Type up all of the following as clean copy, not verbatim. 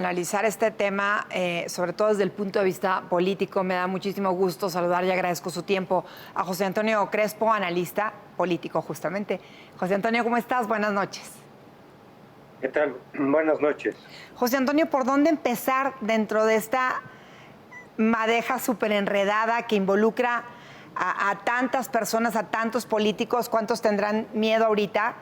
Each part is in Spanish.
Analizar este tema, sobre todo desde el punto de vista político. Me da muchísimo gusto saludar y agradezco su tiempo a José Antonio Crespo, analista político justamente. José Antonio, ¿cómo estás? Buenas noches. ¿Qué tal? Buenas noches. José Antonio, ¿por dónde empezar dentro de esta madeja súper enredada que involucra a tantas personas, a tantos políticos? ¿Cuántos tendrán miedo ahorita?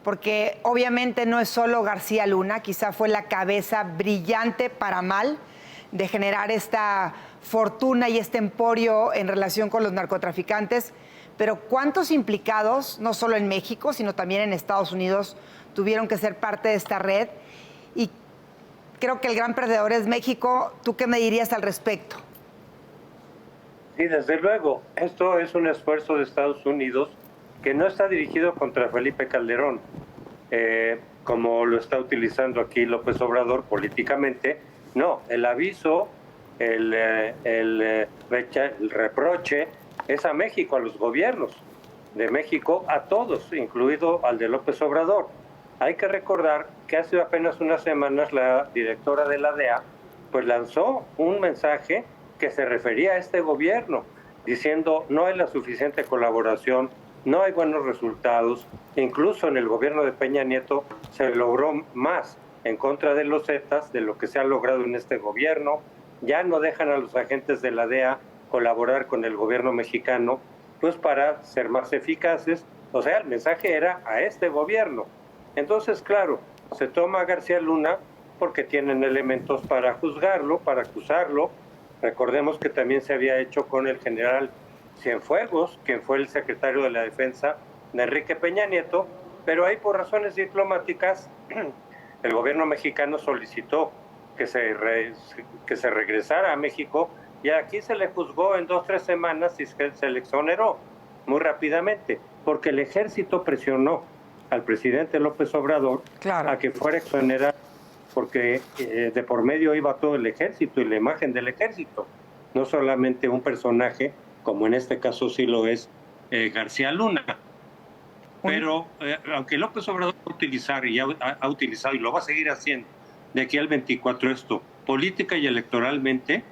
Porque obviamente no es solo García Luna, quizá fue la cabeza brillante para mal de generar esta fortuna y este emporio en relación con los narcotraficantes, pero ¿cuántos implicados, no solo en México, sino también en Estados Unidos, tuvieron que ser parte de esta red? Y creo que el gran perdedor es México. ¿Tú qué me dirías al respecto? Sí, desde luego, esto es un esfuerzo de Estados Unidos que no está dirigido contra Felipe Calderón, como lo está utilizando aquí López Obrador políticamente. No, el aviso, el reproche es a México, a los gobiernos de México, a todos, incluido al de López Obrador. Hay que recordar que hace apenas unas semanas la directora de la DEA pues lanzó un mensaje que se refería a este gobierno, diciendo no hay la suficiente colaboración, no hay buenos resultados. Incluso en el gobierno de Peña Nieto se logró más en contra de los Zetas de lo que se ha logrado en este gobierno. Ya no dejan a los agentes de la DEA colaborar con el gobierno mexicano, pues para ser más eficaces. O sea, el mensaje era a este gobierno. Entonces, claro, se toma a García Luna porque tienen elementos para juzgarlo, para acusarlo. Recordemos que también se había hecho con el general Cienfuegos, quien fue el secretario de la Defensa de Enrique Peña Nieto, pero ahí por razones diplomáticas el gobierno mexicano solicitó que se regresara a México y aquí se le juzgó en 2 o 3 semanas y se le exoneró muy rápidamente, porque el ejército presionó al presidente López Obrador a que fuera exonerado, porque de por medio iba todo el ejército y la imagen del ejército, no solamente un personaje, como en este caso sí lo es García Luna. Pero aunque López Obrador va a utilizar y ha utilizado y lo va a seguir haciendo de aquí al 24 esto, política y electoralmente,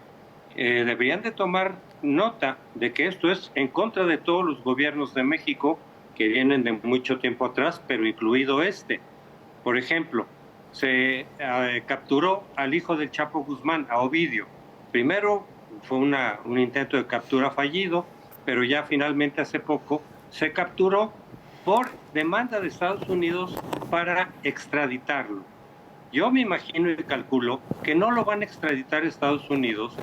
deberían de tomar nota de que esto es en contra de todos los gobiernos de México que vienen de mucho tiempo atrás, pero incluido este. Por ejemplo, se capturó al hijo del Chapo Guzmán, a Ovidio. Primero fue un intento de captura fallido, pero ya finalmente hace poco se capturó por demanda de Estados Unidos para extraditarlo. Yo me imagino y calculo que no lo van a extraditar a Estados Unidos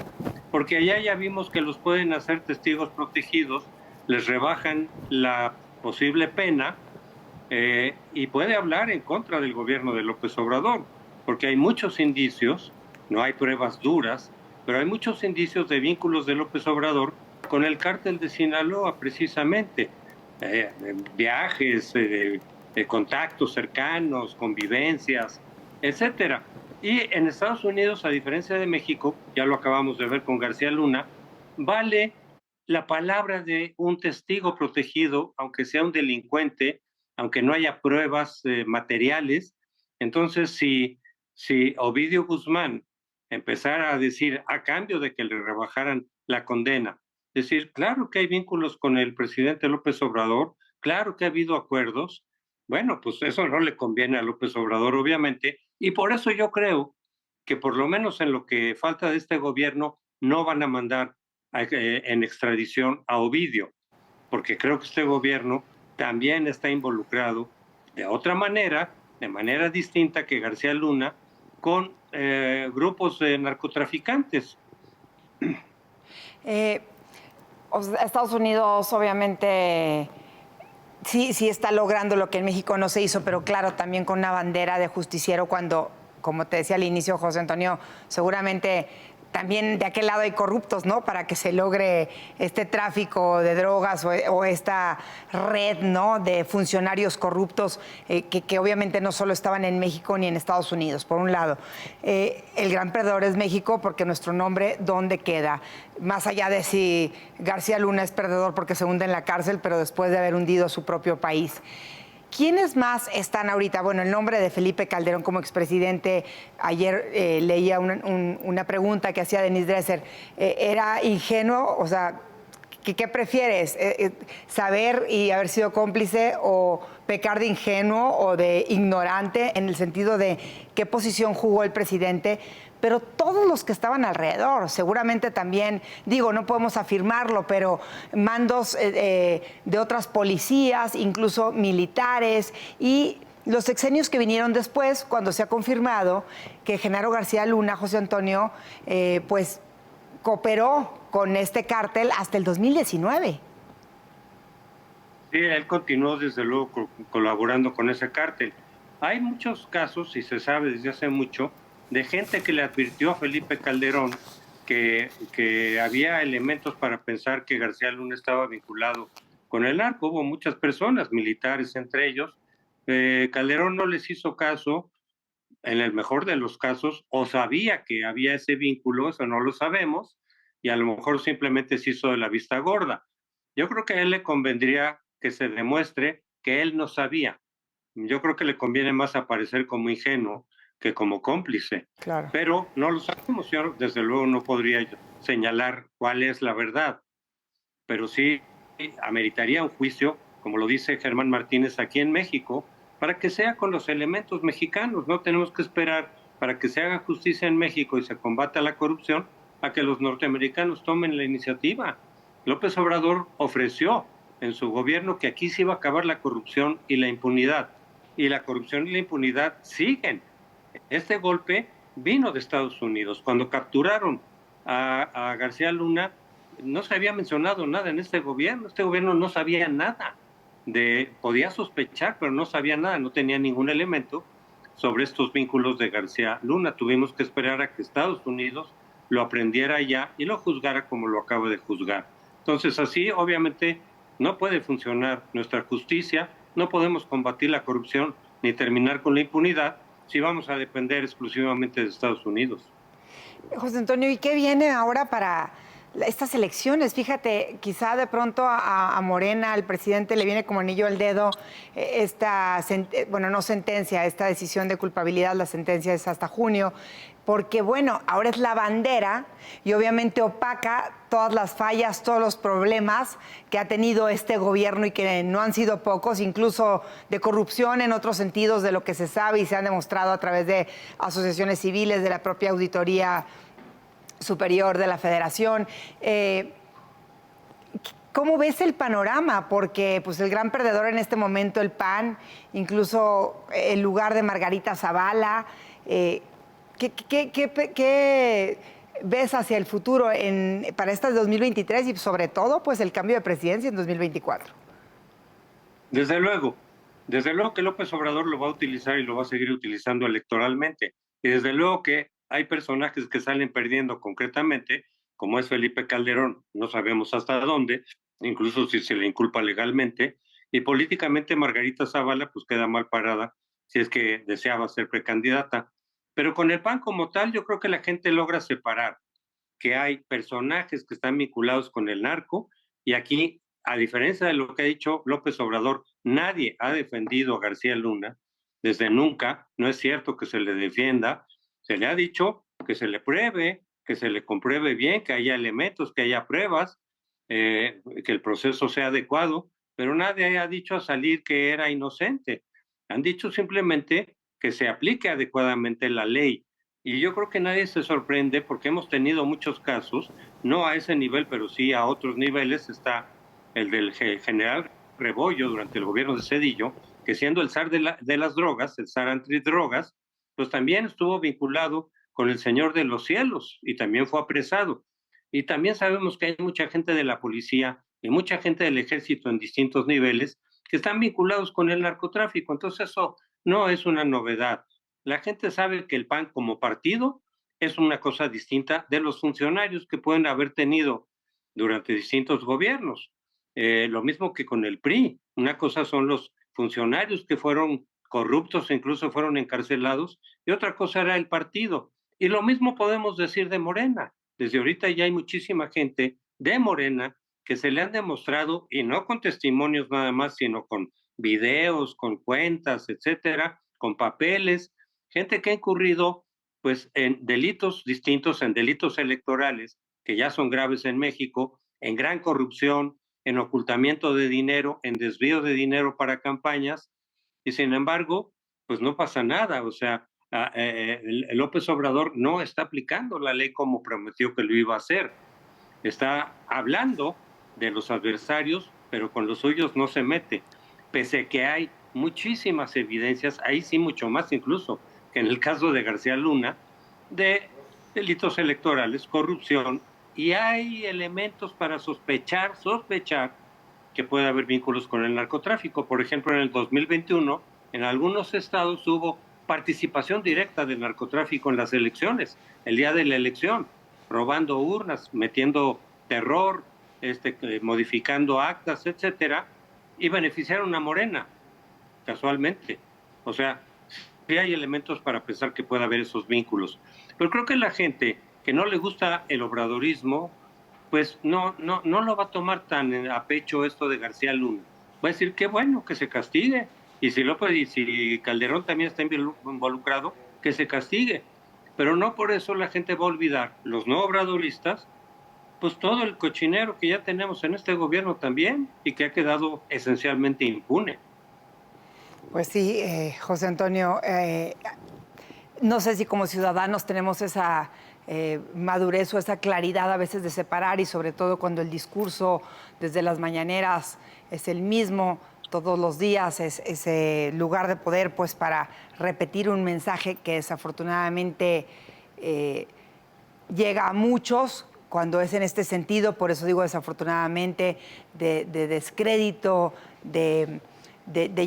porque allá ya vimos que los pueden hacer testigos protegidos, les rebajan la posible pena y puede hablar en contra del gobierno de López Obrador, porque hay muchos indicios, no hay pruebas duras, pero hay muchos indicios de vínculos de López Obrador con el cártel de Sinaloa, precisamente. Viajes, contactos cercanos, convivencias, etcétera. Y en Estados Unidos, a diferencia de México, ya lo acabamos de ver con García Luna, vale la palabra de un testigo protegido, aunque sea un delincuente, aunque no haya pruebas materiales. Entonces, si Ovidio Guzmán empezara a decir, a cambio de que le rebajaran la condena, decir, claro que hay vínculos con el presidente López Obrador, claro que ha habido acuerdos, bueno, pues eso no le conviene a López Obrador, obviamente, y por eso yo creo que por lo menos en lo que falta de este gobierno no van a mandar en extradición a Ovidio, porque creo que este gobierno también está involucrado de otra manera, de manera distinta que García Luna, con grupos de narcotraficantes. Estados Unidos obviamente sí está logrando lo que en México no se hizo, pero claro, también con una bandera de justiciero cuando, como te decía al inicio, José Antonio, seguramente también de aquel lado hay corruptos, ¿no? Para que se logre este tráfico de drogas o esta red, ¿no? De funcionarios corruptos que obviamente no solo estaban en México ni en Estados Unidos, por un lado. El gran perdedor es México porque nuestro nombre, ¿dónde queda? Más allá de si García Luna es perdedor porque se hunde en la cárcel, pero después de haber hundido su propio país. ¿Quiénes más están ahorita? Bueno, el nombre de Felipe Calderón como expresidente, ayer leía una pregunta que hacía Denise Dresser, ¿era ingenuo? O sea, ¿qué prefieres? ¿Saber y haber sido cómplice o pecar de ingenuo o de ignorante en el sentido de qué posición jugó el presidente? Pero todos los que estaban alrededor, seguramente también, digo, no podemos afirmarlo, pero mandos de otras policías, incluso militares, y los sexenios que vinieron después, cuando se ha confirmado que Genaro García Luna, José Antonio, pues cooperó con este cártel hasta el 2019. Sí, él continuó desde luego colaborando con ese cártel. Hay muchos casos, y se sabe desde hace mucho, de gente que le advirtió a Felipe Calderón que había elementos para pensar que García Luna estaba vinculado con el narco. Hubo muchas personas, militares entre ellos. Calderón no les hizo caso, en el mejor de los casos, o sabía que había ese vínculo, eso no lo sabemos, y a lo mejor simplemente se hizo de la vista gorda. Yo creo que a él le convendría que se demuestre que él no sabía. Yo creo que le conviene más aparecer como ingenuo que como cómplice. Claro. Pero no lo sabemos. Yo desde luego no podría señalar cuál es la verdad, pero sí ameritaría un juicio, como lo dice Germán Martínez, aquí en México, para que sea con los elementos mexicanos. No tenemos que esperar para que se haga justicia en México y se combata la corrupción a que los norteamericanos tomen la iniciativa. López Obrador ofreció en su gobierno que aquí se iba a acabar la corrupción y la impunidad. Y la corrupción y la impunidad siguen. Este golpe vino de Estados Unidos. Cuando capturaron a García Luna, no se había mencionado nada en este gobierno no sabía nada, podía sospechar, pero no sabía nada, no tenía ningún elemento sobre estos vínculos de García Luna. Tuvimos que esperar a que Estados Unidos lo aprendiera ya y lo juzgara como lo acaba de juzgar. Entonces así obviamente no puede funcionar nuestra justicia, no podemos combatir la corrupción ni terminar con la impunidad si vamos a depender exclusivamente de Estados Unidos. José Antonio, ¿y qué viene ahora para estas elecciones? Fíjate, quizá de pronto a Morena, al presidente, le viene como anillo al dedo esta, bueno, no sentencia, esta decisión de culpabilidad, la sentencia es hasta junio, porque bueno, ahora es la bandera y obviamente opaca todas las fallas, todos los problemas que ha tenido este gobierno y que no han sido pocos, incluso de corrupción en otros sentidos de lo que se sabe y se han demostrado a través de asociaciones civiles, de la propia Auditoría Superior de la Federación. ¿Cómo ves el panorama? Porque pues, el gran perdedor en este momento, el PAN, incluso el lugar de Margarita Zavala. ¿Qué ves hacia el futuro para este 2023 y sobre todo pues, el cambio de presidencia en 2024? Desde luego que López Obrador lo va a utilizar y lo va a seguir utilizando electoralmente. Y desde luego que hay personajes que salen perdiendo concretamente, como es Felipe Calderón, no sabemos hasta dónde, incluso si se le inculpa legalmente, y políticamente Margarita Zavala pues queda mal parada si es que deseaba ser precandidata. Pero con el PAN como tal, yo creo que la gente logra separar que hay personajes que están vinculados con el narco y aquí, a diferencia de lo que ha dicho López Obrador, nadie ha defendido a García Luna desde nunca. No es cierto que se le defienda, se le ha dicho que se le pruebe, que se le compruebe bien, que haya elementos, que haya pruebas, que el proceso sea adecuado, pero nadie ha dicho a salir que era inocente. Han dicho simplemente que se aplique adecuadamente la ley. Y yo creo que nadie se sorprende porque hemos tenido muchos casos, no a ese nivel, pero sí a otros niveles. Está el del general Rebollo durante el gobierno de Zedillo, que siendo el zar de las drogas, el zar antidrogas, pues también estuvo vinculado con el Señor de los Cielos y también fue apresado. Y también sabemos que hay mucha gente de la policía y mucha gente del ejército en distintos niveles que están vinculados con el narcotráfico. Entonces eso no es una novedad. La gente sabe que el PAN como partido es una cosa distinta de los funcionarios que pueden haber tenido durante distintos gobiernos. Lo mismo que con el PRI. Una cosa son los funcionarios que fueron corruptos e incluso fueron encarcelados y otra cosa era el partido. Y lo mismo podemos decir de Morena. Desde ahorita ya hay muchísima gente de Morena que se le han demostrado, y no con testimonios nada más, sino con videos, con cuentas, etcétera, con papeles, gente que ha incurrido pues en delitos distintos, en delitos electorales, que ya son graves en México, en gran corrupción, en ocultamiento de dinero, en desvío de dinero para campañas, y sin embargo, pues no pasa nada. O sea, el López Obrador no está aplicando la ley como prometió que lo iba a hacer. Está hablando de los adversarios, pero con los suyos no se mete, pese a que hay muchísimas evidencias, ahí sí mucho más incluso que en el caso de García Luna, de delitos electorales, corrupción, y hay elementos para sospechar que puede haber vínculos con el narcotráfico. Por ejemplo, en el 2021, en algunos estados hubo participación directa del narcotráfico en las elecciones, el día de la elección, robando urnas, metiendo terror, modificando actas, etcétera, y beneficiaron a Morena, casualmente. O sea, sí hay elementos para pensar que pueda haber esos vínculos. Pero creo que la gente que no le gusta el obradorismo, pues no lo va a tomar tan a pecho esto de García Luna. Va a decir qué bueno que se castigue. Y si López y si Calderón también está involucrado, que se castigue. Pero no por eso la gente va a olvidar, los no obradoristas, pues todo el cochinero que ya tenemos en este gobierno también y que ha quedado esencialmente impune. Pues sí, José Antonio, no sé si como ciudadanos tenemos esa madurez o esa claridad a veces de separar, y sobre todo cuando el discurso desde las mañaneras es el mismo todos los días, es ese lugar de poder pues para repetir un mensaje que desafortunadamente llega a muchos cuando es en este sentido. Por eso digo desafortunadamente, de descrédito, de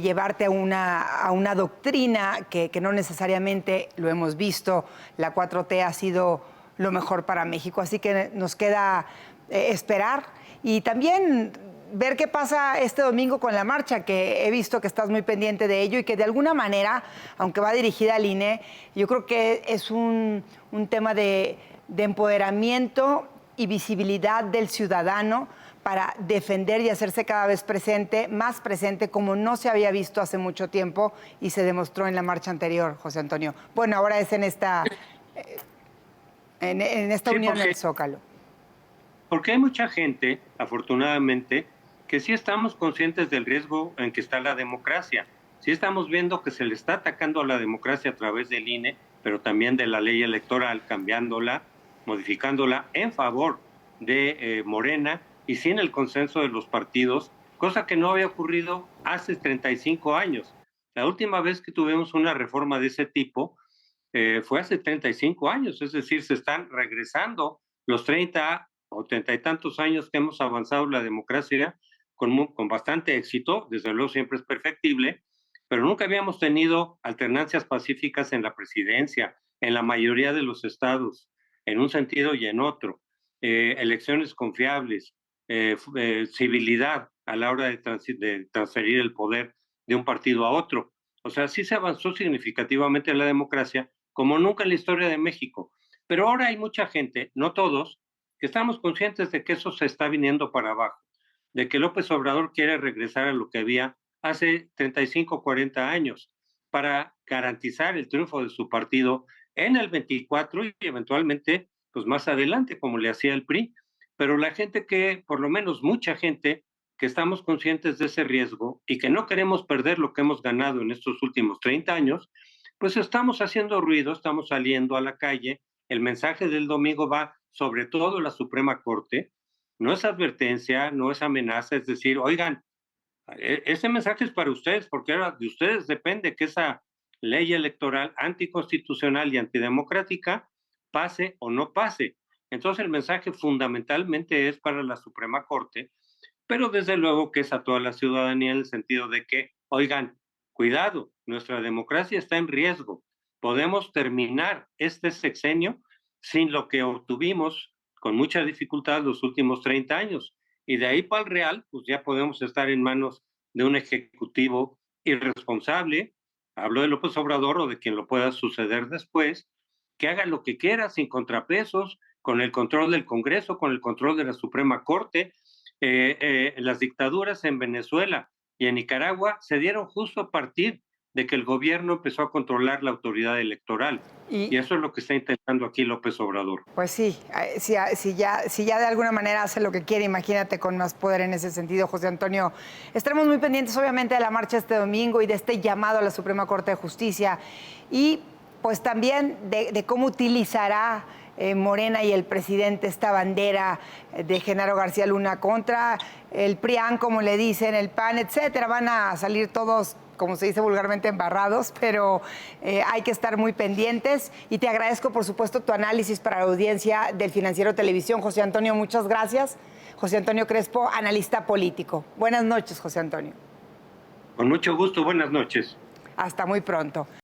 llevarte a una doctrina que no necesariamente, lo hemos visto, la 4T ha sido lo mejor para México. Así que nos queda esperar y también ver qué pasa este domingo con la marcha, que he visto que estás muy pendiente de ello y que de alguna manera, aunque va dirigida al INE, yo creo que es un tema de empoderamiento y visibilidad del ciudadano para defender y hacerse cada vez presente, más presente, como no se había visto hace mucho tiempo y se demostró en la marcha anterior, José Antonio. Bueno, ahora es en esta Sí, unión en el Zócalo. porque hay mucha gente, afortunadamente, que sí estamos conscientes del riesgo en que está la democracia. Sí estamos viendo que se le está atacando a la democracia a través del INE, pero también de la ley electoral, cambiándola, modificándola en favor de Morena y sin el consenso de los partidos, cosa que no había ocurrido hace 35 años. La última vez que tuvimos una reforma de ese tipo fue hace 35 años, es decir, se están regresando los 30 o 30 y tantos años que hemos avanzado la democracia con bastante éxito. Desde luego siempre es perfectible, pero nunca habíamos tenido alternancias pacíficas en la presidencia, en la mayoría de los estados, en un sentido y en otro, elecciones confiables, civilidad a la hora de transferir el poder de un partido a otro. O sea, sí se avanzó significativamente en la democracia, como nunca en la historia de México. Pero ahora hay mucha gente, no todos, que estamos conscientes de que eso se está viniendo para abajo, de que López Obrador quiere regresar a lo que había hace 35, 40 años para garantizar el triunfo de su partido en el 24 y eventualmente pues más adelante, como le hacía el PRI. Pero la gente que, por lo menos mucha gente, que estamos conscientes de ese riesgo y que no queremos perder lo que hemos ganado en estos últimos 30 años, pues estamos haciendo ruido, estamos saliendo a la calle. El mensaje del domingo va sobre todo a la Suprema Corte, no es advertencia, no es amenaza, es decir, oigan, ese mensaje es para ustedes, porque ahora de ustedes depende que esa ley electoral anticonstitucional y antidemocrática pase o no pase. Entonces el mensaje fundamentalmente es para la Suprema Corte, pero desde luego que es a toda la ciudadanía en el sentido de que, oigan, cuidado, nuestra democracia está en riesgo. Podemos terminar este sexenio sin lo que obtuvimos con mucha dificultad los últimos 30 años. Y de ahí para el real, pues ya podemos estar en manos de un ejecutivo irresponsable, hablo de López Obrador o de quien lo pueda suceder después, que haga lo que quiera sin contrapesos, con el control del Congreso, con el control de la Suprema Corte. Las dictaduras en Venezuela y en Nicaragua se dieron justo a partir de que el gobierno empezó a controlar la autoridad electoral. Y eso es lo que está intentando aquí López Obrador. Pues sí, si ya de alguna manera hace lo que quiere, imagínate con más poder en ese sentido, José Antonio. Estaremos muy pendientes, obviamente, de la marcha este domingo y de este llamado a la Suprema Corte de Justicia. Y pues también de cómo utilizará Morena y el presidente esta bandera de Genaro García Luna contra el PRIAN, como le dicen, el PAN, etcétera. Van a salir todos, como se dice vulgarmente, embarrados, pero hay que estar muy pendientes. Y te agradezco, por supuesto, tu análisis para la audiencia del Financiero Televisión. José Antonio, muchas gracias. José Antonio Crespo, analista político. Buenas noches, José Antonio. Con mucho gusto, buenas noches. Hasta muy pronto.